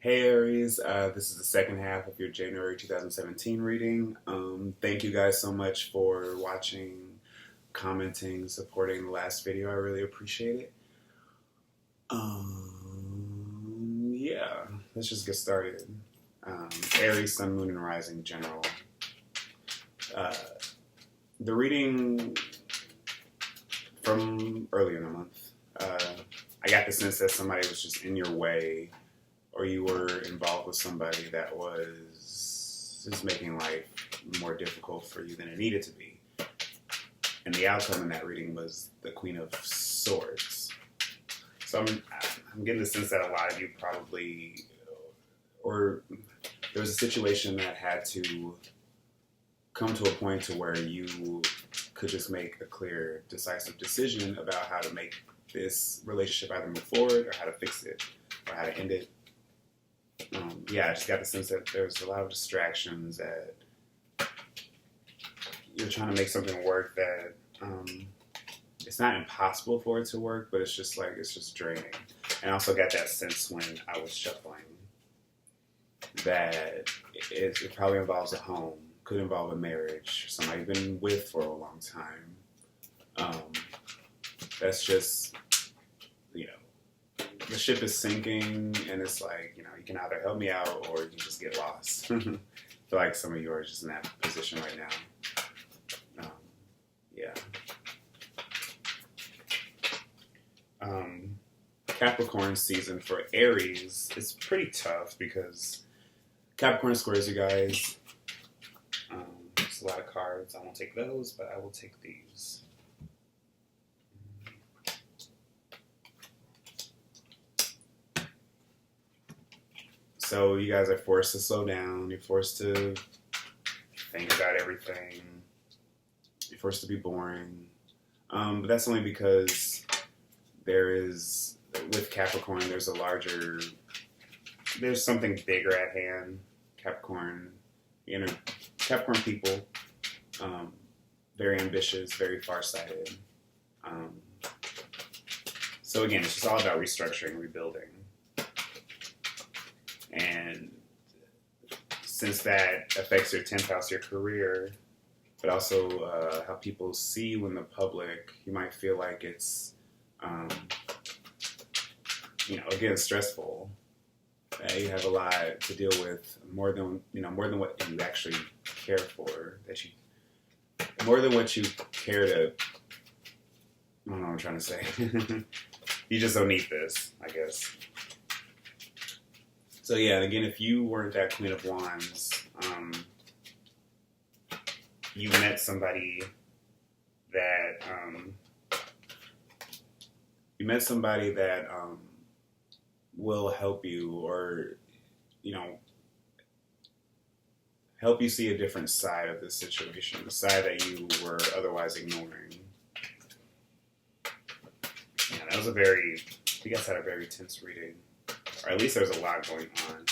Hey Aries, this is the second half of your January 2017 reading. Thank you guys so much for watching, commenting, supporting the last video. I really appreciate it. Yeah, let's just get started. Aries, Sun, Moon, and Rising General. The reading from earlier in the month, I got the sense that somebody was just in your way, or you were involved with somebody that was just making life more difficult for you than it needed to be. And the outcome in that reading was the Queen of Swords. So I'm getting the sense that a lot of you probably, or there was a situation that had to come to a point to where you could just make a clear, decisive decision about how to make this relationship either move forward or how to fix it or how to end it. I just got the sense that there's a lot of distractions, that you're trying to make something work that it's not impossible for it to work, but it's just draining. And I also got that sense when I was shuffling that it probably involves a home, could involve a marriage, somebody you've been with for a long time. That's just, the ship is sinking, and it's like, you can either help me out or you can just get lost. I feel like some of you are just in that position right now. Capricorn season for Aries is pretty tough because Capricorn squares you guys. There's a lot of cards. I won't take those, but I will take these. So you guys are forced to slow down. You're forced to think about everything. You're forced to be boring. But that's only because with Capricorn, there's something bigger at hand. Capricorn people, very ambitious, very farsighted. So again, it's just all about restructuring, rebuilding. And since that affects your 10th house, your career, but also how people see you in the public, you might feel like it's, again, stressful. You have a lot to deal with, more than what you actually care for. More than what you care to. I don't know what I'm trying to say. You just don't need this, I guess. So yeah, again, if you weren't that Queen of Wands, you met somebody that will help you, or help you see a different side of this situation, the side that you were otherwise ignoring. Yeah, you guys had a very tense reading. Or at least there's a lot going on.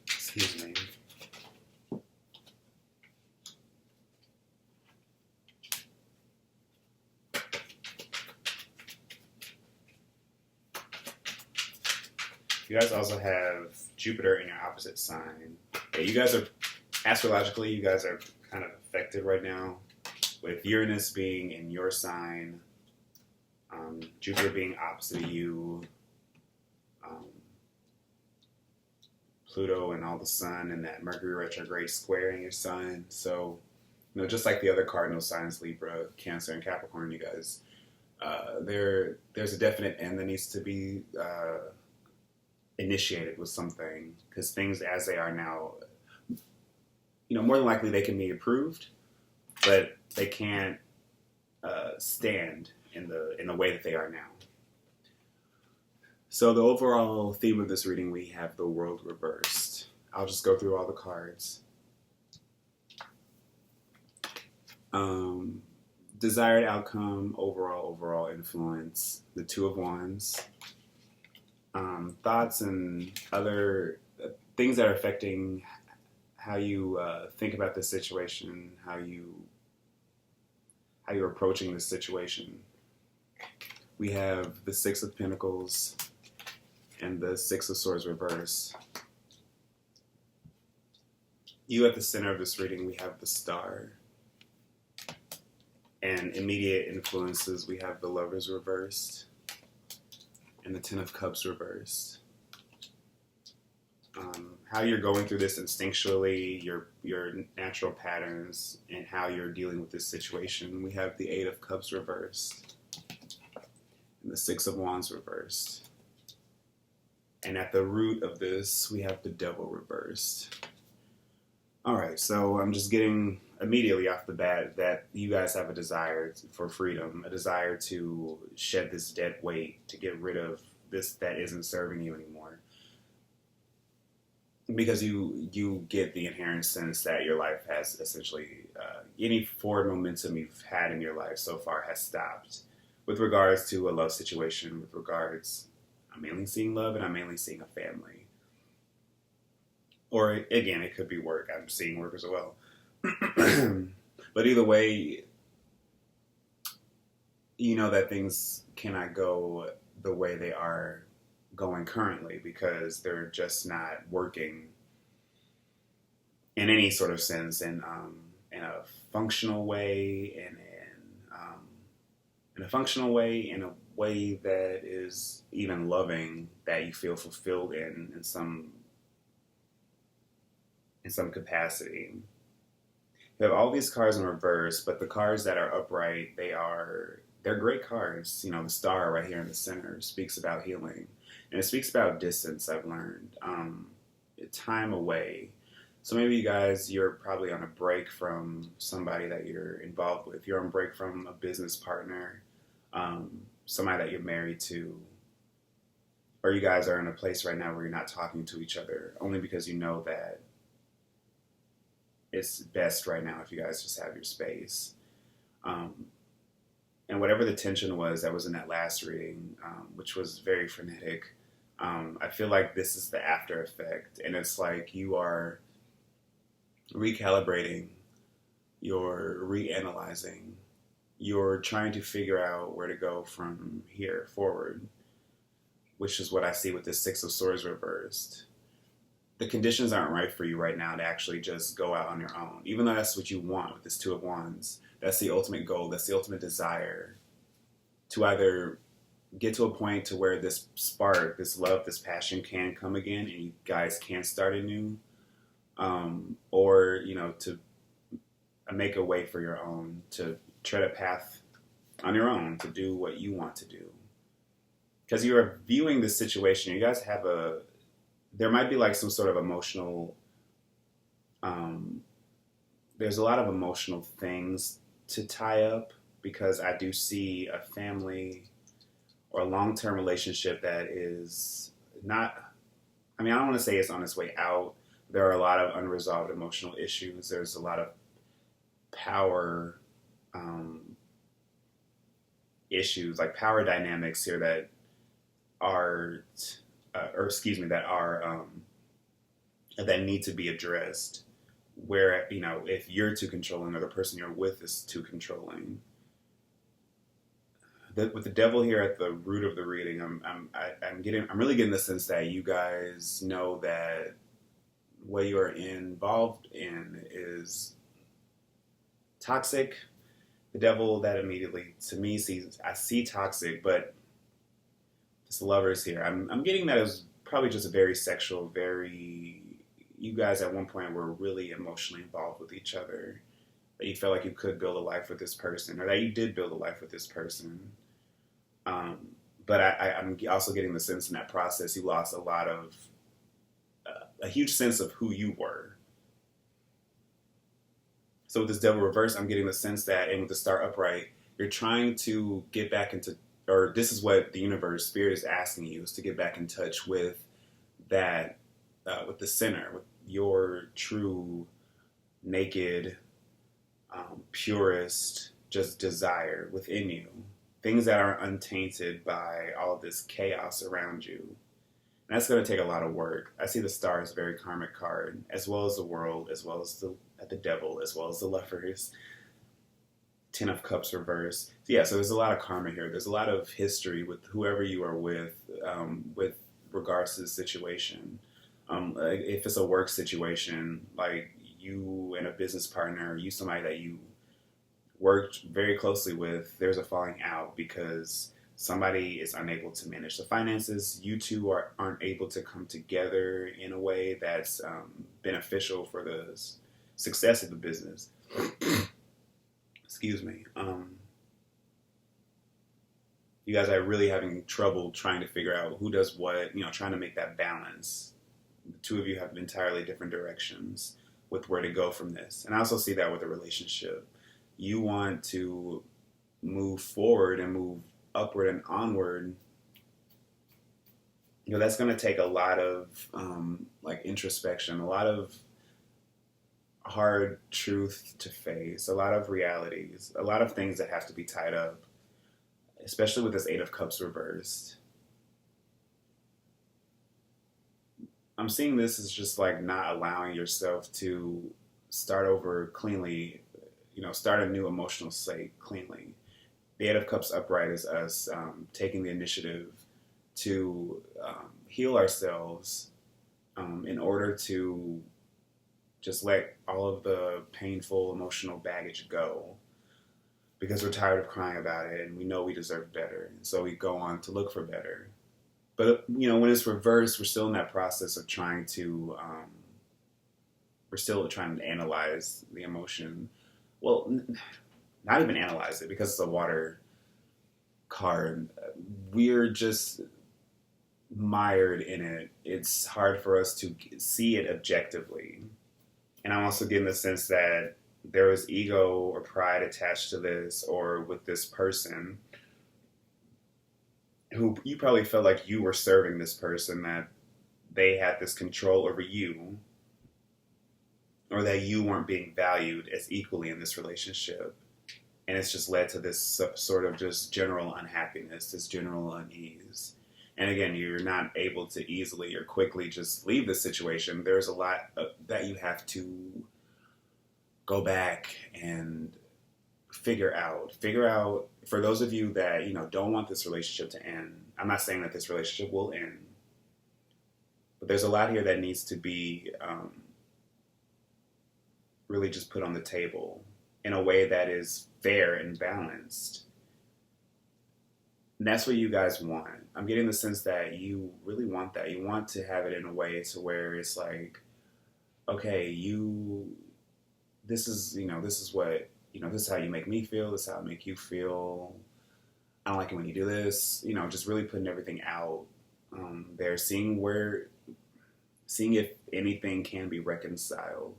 Excuse me. You guys also have Jupiter in your opposite sign. Yeah, you guys are, astrologically, you guys are kind of affected right now with Uranus being in your sign. Jupiter being opposite of you, Pluto and all the sun, and that Mercury retrograde squaring your sun. So, just like the other cardinal signs, Libra, Cancer, and Capricorn, you guys, there's a definite end that needs to be initiated with something, because things as they are now, more than likely they can be improved, but they can't stand in the way that they are now. So the overall theme of this reading, we have the world reversed. I'll just go through all the cards. Desired outcome, overall influence, the Two of Wands. Thoughts and other things that are affecting how you think about this situation, how you're approaching this situation. We have the Six of Pentacles, and the Six of Swords reversed. You at the center of this reading, we have the Star. And immediate influences, we have the Lovers reversed and the Ten of Cups reversed. How you're going through this instinctually, your natural patterns, and how you're dealing with this situation. We have the Eight of Cups reversed and the Six of Wands reversed. And at the root of this, we have the Devil reversed. All right, so I'm just getting immediately off the bat that you guys have a desire for freedom, a desire to shed this dead weight, to get rid of this that isn't serving you anymore. Because you get the inherent sense that your life has essentially, any forward momentum you've had in your life so far has stopped. With regards to a love situation, with regards, I'm mainly seeing love and I'm mainly seeing a family. Or again, it could be work. I'm seeing work as well. But either way, you know that things cannot go the way they are going currently because they're just not working in any sort of sense, in a functional way, in a functional way, in a way that is even loving, that you feel fulfilled in some capacity. You have all these cards in reverse, but the cards that are upright, they're great cards. You know, the Star right here in the center speaks about healing. And it speaks about distance, I've learned. Time away. So maybe you guys, you're probably on a break from somebody that you're involved with. You're on break from a business partner, somebody that you're married to. Or you guys are in a place right now where you're not talking to each other, only because you know that it's best right now if you guys just have your space. And whatever the tension was that was in that last reading, which was very frenetic, I feel like this is the after effect. And it's like you are recalibrating, you're reanalyzing, you're trying to figure out where to go from here forward, which is what I see with this Six of Swords reversed. The conditions aren't right for you right now to actually just go out on your own, even though that's what you want with this Two of Wands. That's the ultimate goal. That's the ultimate desire, to either get to a point to where this spark, this love, this passion can come again and you guys can start anew, or, you know, to make a way for your own, to tread a path on your own, to do what you want to do. Because you are viewing this situation, you guys have there might be like some sort of emotional, there's a lot of emotional things to tie up, because I do see a family or a long-term relationship that is not, I mean, I don't want to say it's on its way out. There are a lot of unresolved emotional issues. There's a lot of power issues, like power dynamics here that are, that need to be addressed. Where, you know, if you're too controlling or the person you're with is too controlling. With the Devil here at the root of the reading, I'm really getting the sense that you guys know that what you are involved in is toxic. The Devil, that immediately to me I see toxic, but this Lovers here, I'm getting that as probably just a very sexual, you guys at one point were really emotionally involved with each other, that you felt like you could build a life with this person, or that you did build a life with this person. But I'm also getting the sense in that process you lost a huge sense of who you were. So with this Devil reverse, I'm getting the sense that, and with the Star upright, you're trying to get back into, or this is what the universe, Spirit is asking you, is to get back in touch with that, with the center, with your true, naked, purest, just desire within you. Things that are untainted by all of this chaos around you. And that's going to take a lot of work. I see the Star as a very karmic card, as well as the World, as well as the Devil, as well as the Lovers. Ten of Cups reverse. So there's a lot of karma here. There's a lot of history with whoever you are with regards to the situation. Like if it's a work situation, like you and a business partner, you somebody that you worked very closely with, there's a falling out because somebody is unable to manage the finances. You two aren't able to come together in a way that's beneficial for the success of the business. Excuse me. You guys are really having trouble trying to figure out who does what, trying to make that balance. The two of you have entirely different directions with where to go from this. And I also see that with a relationship. You want to move forward and move upward and onward. That's going to take a lot of introspection, a lot of hard truth to face, a lot of realities, a lot of things that have to be tied up, especially with this Eight of Cups reversed. I'm seeing this as just like not allowing yourself to start over cleanly, start a new emotional slate cleanly. The Eight of Cups upright is us taking the initiative to heal ourselves in order to just let all of the painful emotional baggage go, because we're tired of crying about it and we know we deserve better. And so we go on to look for better. But, when it's reversed, we're still in that process of trying to, analyze the emotion. Well, not even analyze it because it's a water card. We're just mired in it. It's hard for us to see it objectively. And I'm also getting the sense that there was ego or pride attached to this, or with this person who you probably felt like you were serving this person, that they had this control over you, or that you weren't being valued as equally in this relationship. And it's just led to this sort of just general unhappiness, this general unease. And again, you're not able to easily or quickly just leave this situation. There's a lot that you have to go back and figure out. For those of you that, don't want this relationship to end, I'm not saying that this relationship will end, but there's a lot here that needs to be really just put on the table in a way that is fair and balanced. And that's what you guys want. I'm getting the sense that you really want that. You want to have it in a way to where it's like, okay, this is what, this is how you make me feel. This is how I make you feel. I don't like it when you do this. Just really putting everything out there, seeing if anything can be reconciled.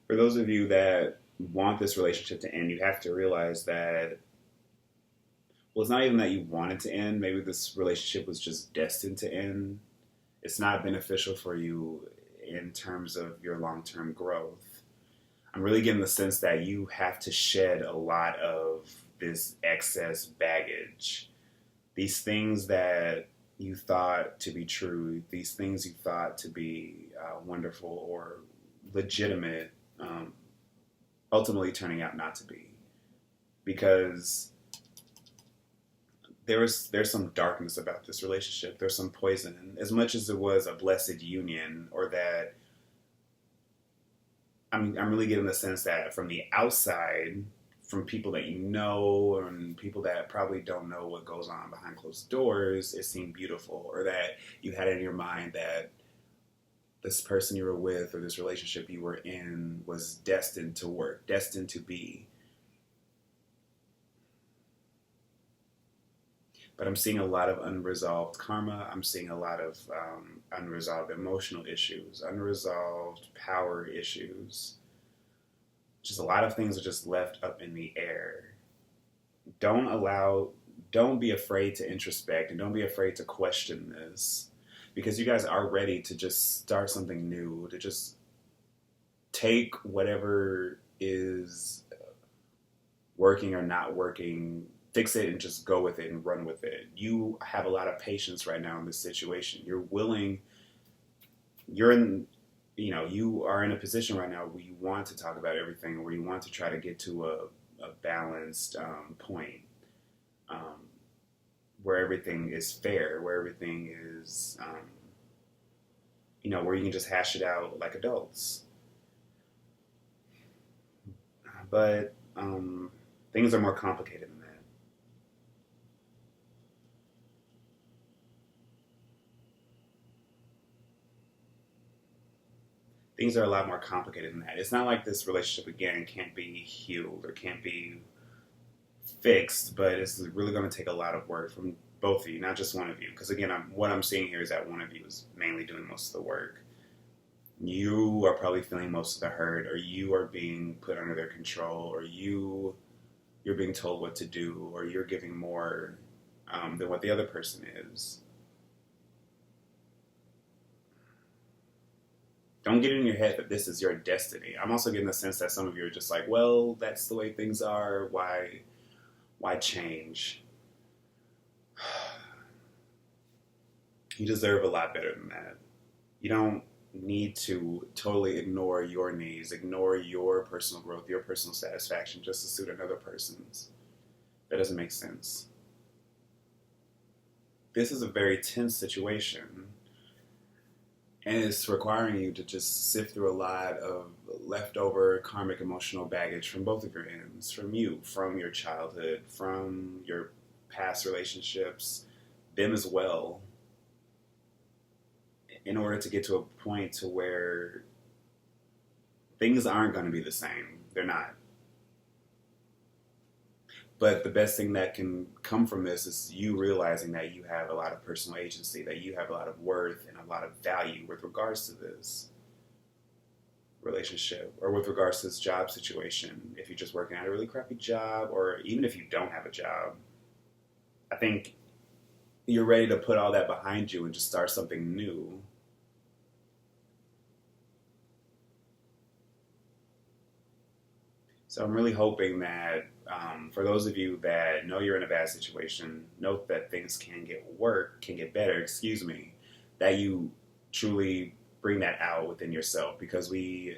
For those of you that want this relationship to end, you have to realize that, well, it's not even that you want it to end. Maybe this relationship was just destined to end. It's not beneficial for you in terms of your long-term growth. I'm really getting the sense that you have to shed a lot of this excess baggage. These things that you thought to be true, these things you thought to be wonderful or legitimate, ultimately turning out not to be, because there's some darkness about this relationship. There's some poison. As much as it was a blessed union, or that I'm really getting the sense that from the outside, from people that you know and people that probably don't know what goes on behind closed doors, it seemed beautiful, or that you had in your mind that this person you were with or this relationship you were in was destined to work, destined to be. But I'm seeing a lot of unresolved karma. I'm seeing a lot of unresolved emotional issues, unresolved power issues. Just a lot of things are just left up in the air. Don't be afraid to introspect, and don't be afraid to question this, because you guys are ready to just start something new, to just take whatever is working or not working, fix it and just go with it and run with it. You have a lot of patience right now in this situation. You're you are in a position right now where you want to talk about everything, where you want to try to get to a balanced point, um, where everything is fair, where everything is, where you can just hash it out like adults. But things are more complicated than that. Things are a lot more complicated than that. It's not like this relationship, again, can't be healed or can't be fixed, but it's really going to take a lot of work from both of you, not just one of you. Because again, what I'm seeing here is that one of you is mainly doing most of the work. You are probably feeling most of the hurt, or you are being put under their control, or you're being told what to do, or you're giving more than what the other person is. Don't get it in your head that this is your destiny. I'm also getting the sense that some of you are just like, well, that's the way things are. Why change? You deserve a lot better than that. You don't need to totally ignore your needs, ignore your personal growth, your personal satisfaction just to suit another person's. That doesn't make sense. This is a very tense situation, and it's requiring you to just sift through a lot of leftover karmic emotional baggage from both of your ends, from you, from your childhood, from your past relationships, them as well, in order to get to a point to where things aren't going to be the same. They're not. But the best thing that can come from this is you realizing that you have a lot of personal agency, that you have a lot of worth and a lot of value with regards to this relationship, or with regards to this job situation. If you're just working at a really crappy job, or even if you don't have a job, I think you're ready to put all that behind you and just start something new. So I'm really hoping that for those of you that know you're in a bad situation, know that things can get better, excuse me, that you truly bring that out within yourself, because we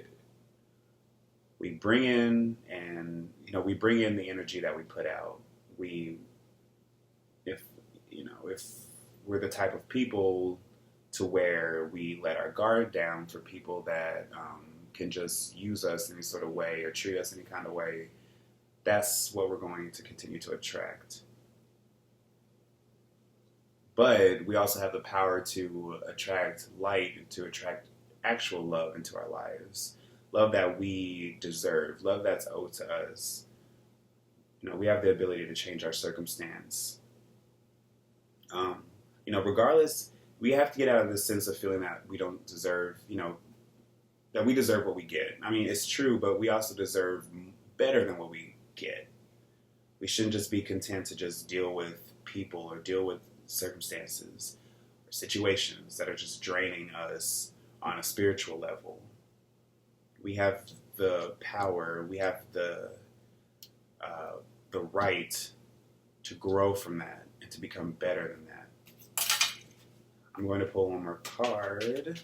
bring in, and we bring in the energy that we put out. We if if we're the type of people to where we let our guard down for people that can just use us in any sort of way or treat us any kind of way, that's what we're going to continue to attract. But we also have the power to attract light, to attract actual love into our lives. Love that we deserve, love that's owed to us. We have the ability to change our circumstance. Regardless, we have to get out of this sense of feeling that we don't deserve, that we deserve what we get. I mean, it's true, but we also deserve better than what we get. We shouldn't just be content to just deal with people or deal with circumstances or situations that are just draining us on a spiritual level. We have the power, we have the right to grow from that and to become better than that. I'm going to pull one more card.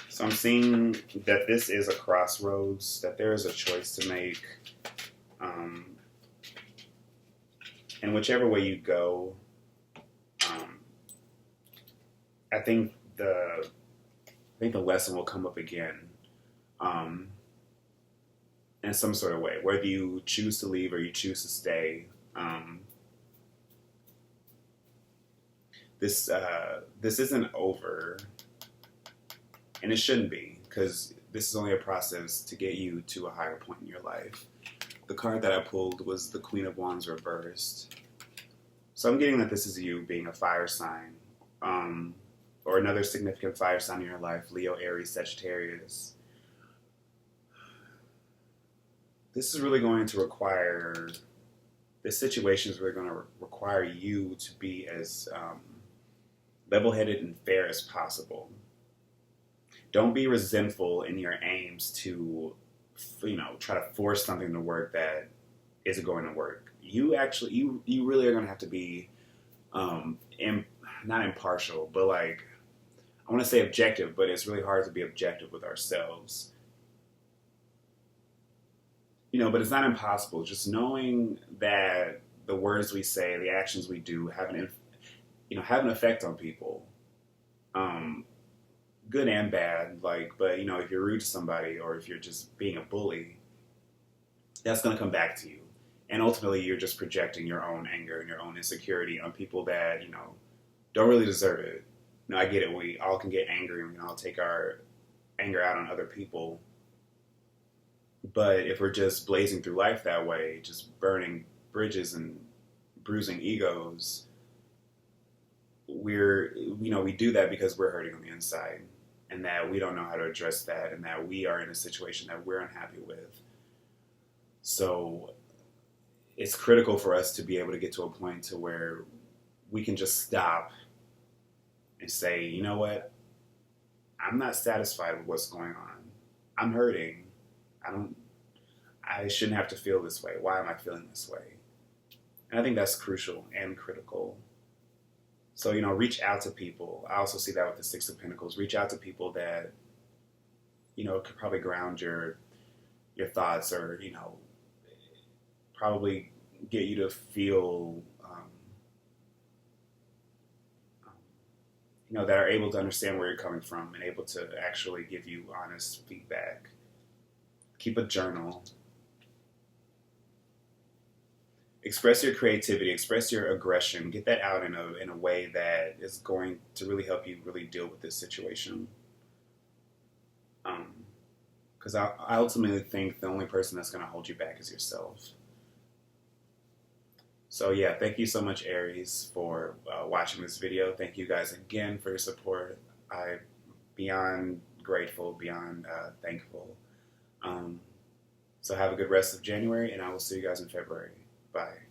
So I'm seeing that this is a crossroads, that there is a choice to make. And whichever way you go, I think the lesson will come up again, in some sort of way, whether you choose to leave or you choose to stay. This isn't over, and it shouldn't be, because this is only a process to get you to a higher point in your life. The card that I pulled was the Queen of Wands reversed. So I'm getting that this is you being a fire sign, or another significant fire sign in your life, Leo, Aries, Sagittarius. This is really going to require, this situation is really going to require you to be as level-headed and fair as possible. Don't be resentful in your aims to, try to force something to work that isn't going to work. You really are going to have to be not impartial, but like, I want to say objective, but it's really hard to be objective with ourselves. But it's not impossible. Just knowing that the words we say, the actions we do have an effect on people, um, good and bad. Like, but if you're rude to somebody or if you're just being a bully, that's going to come back to you. And ultimately, you're just projecting your own anger and your own insecurity on people that, don't really deserve it. I get it. We all can get angry and we can all take our anger out on other people. But if we're just blazing through life that way, just burning bridges and bruising egos, we do that because we're hurting on the inside and that we don't know how to address that and that we are in a situation that we're unhappy with. So it's critical for us to be able to get to a point to where we can just stop and say, you know what? I'm not satisfied with what's going on. I'm hurting. I shouldn't have to feel this way. Why am I feeling this way? And I think that's crucial and critical. So, reach out to people. I also see that with the Six of Pentacles. Reach out to people that, could probably ground your thoughts or, probably get you to feel, that are able to understand where you're coming from and able to actually give you honest feedback. Keep a journal. Express your creativity, express your aggression, get that out in a way that is going to really help you really deal with this situation. Because I ultimately think the only person that's going to hold you back is yourself. So yeah, thank you so much, Aries, for watching this video. Thank you guys again for your support. I'm beyond grateful, beyond thankful. So have a good rest of January, and I will see you guys in February. Bye.